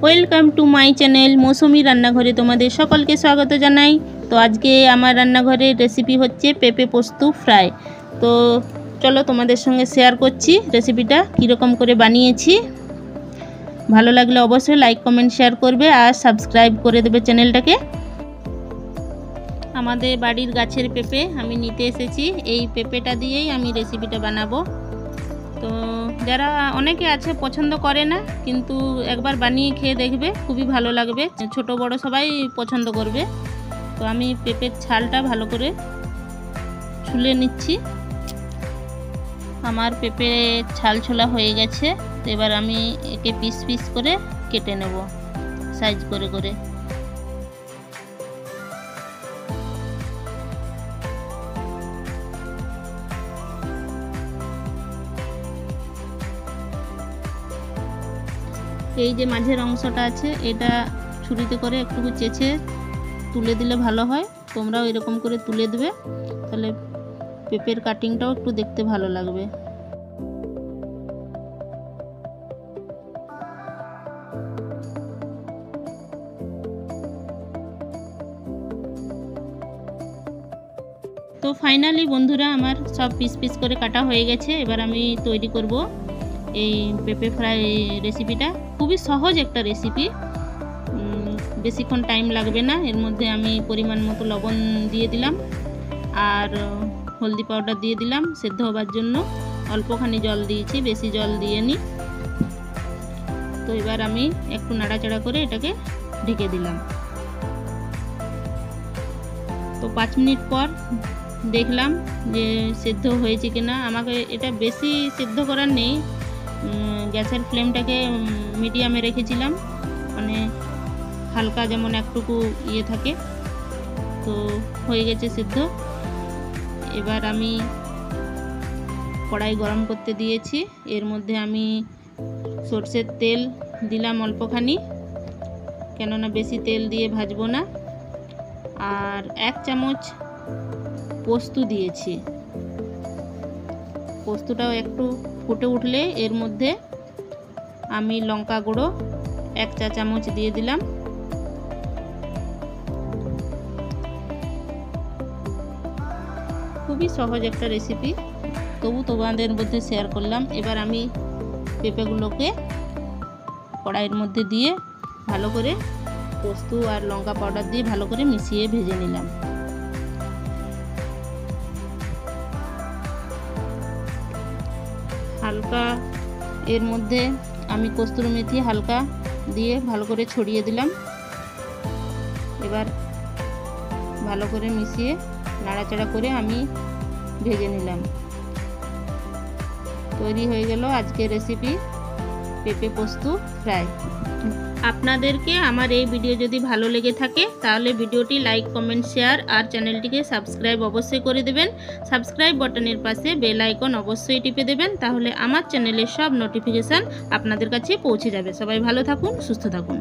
Welcome to my channel মৌসুমি রান্নাঘরে তোমাদের সকলকে স্বাগত জানাই। তো আজকে আমার রান্নাঘরের রেসিপি হচ্ছে পেঁপে পোস্ত ফ্রাই। তো চলো তোমাদের সঙ্গে শেয়ার করছি রেসিপিটা কীরকম করে বানিয়েছি। ভালো লাগলে অবশ্যই লাইক কমেন্ট শেয়ার করবে আর সাবস্ক্রাইব করে দেবে চ্যানেলটাকে। আমাদের বাড়ির গাছের পেঁপে আমি নিতে এসেছি, এই পেঁপেটা দিয়েই আমি রেসিপিটা বানাবো। তো যারা অনেকে আছে পছন্দ করে না, কিন্তু একবার বানিয়ে খেয়ে দেখবে, খুবই ভালো লাগবে, ছোট বড় সবাই পছন্দ করবে। তো আমি পেঁপের ছালটা ভালো করে ছুলে নিচ্ছি। আমার পেঁপে ছাল ছোলা হয়ে গেছে। তো এবার আমি একে পিস পিস করে কেটে নেব সাইজ করে করে। এই যে মাঝের অংশটা আছে, এটা ছুরিতে করে একটু চেঁচে তুলে দিলে ভালো হয়। তোমরাও এরকম করে তুলে দেবে, তাহলে পেঁপের কাটিংটাও একটু দেখতে ভালো লাগবে। তো ফাইনালি বন্ধুরা আমার সব পিস পিস করে কাটা হয়ে গেছে। এবার আমি তৈরি করব এই পেঁপে ফ্রাই রেসিপিটা। খুবই সহজ একটা রেসিপি, বেশিক্ষণ টাইম লাগবে না। এর মধ্যে আমি পরিমাণ মতো লবণ দিয়ে দিলাম আর হলদি পাউডার দিয়ে দিলাম সেদ্ধ হবার জন্য। অল্পখানি জল দিয়েছি, বেশি জল দিইনি। তো এবার আমি একটু নাড়াচাড়া করে এটাকে ঢেকে দিলাম। তো 5 মিনিট পর দেখলাম যে সেদ্ধ হয়েছে কিনা। আমাকে এটা বেশি সেদ্ধ করার নেই, গ্যাসের ফ্লেমটাকে মিডিয়ামে রেখেছিলাম, মানে হালকা যেমন একটুকু ইয়ে থাকে। তো হয়ে গেছে সেদ্ধ। এবার আমি কড়াই গরম করতে দিয়েছি। এর মধ্যে আমি সরষের তেল দিলাম অল্পখানি, কেননা বেশি তেল দিয়ে ভাজবো না। আর 1 চামচ পোস্ত দিয়েছি। পোস্তটাও একটু ফুটে উঠলে এর মধ্যে আমি লঙ্কা গুঁড়ো 1 চা চামচ দিয়ে দিলাম। খুবই সহজ একটা রেসিপি, তবু তোমাদের মধ্যে শেয়ার করলাম। এবার আমি পেঁপেগুলোকে কড়াইয়ের মধ্যে দিয়ে ভালো করে পোস্ত আর লঙ্কা পাউডার দিয়ে ভালো করে মিশিয়ে ভেজে নিলাম। হালকা এর মধ্যে আমি কস্তুরি মেথি হালকা দিয়ে ভালো করে ছড়িয়ে দিলাম। এবার ভালো করে মিশিয়ে নাড়াচাড়া করে আমি ভেজে নিলাম। তৈরি হয়ে গেল আজকের রেসিপি পেঁপে পোস্ত ফ্রাই। আপনাদেরকে আমার এই ভিডিও যদি ভালো লেগে থাকে তাহলে ভিডিওটি লাইক কমেন্ট শেয়ার আর চ্যানেলটিকে সাবস্ক্রাইব অবশ্যই করে দেবেন। সাবস্ক্রাইব বাটনের পাশে বেল আইকন অবশ্যই টিপে দেবেন, তাহলে আমার চ্যানেলের সব নোটিফিকেশান আপনাদের কাছে পৌঁছে যাবে। সবাই ভালো থাকুন, সুস্থ থাকুন।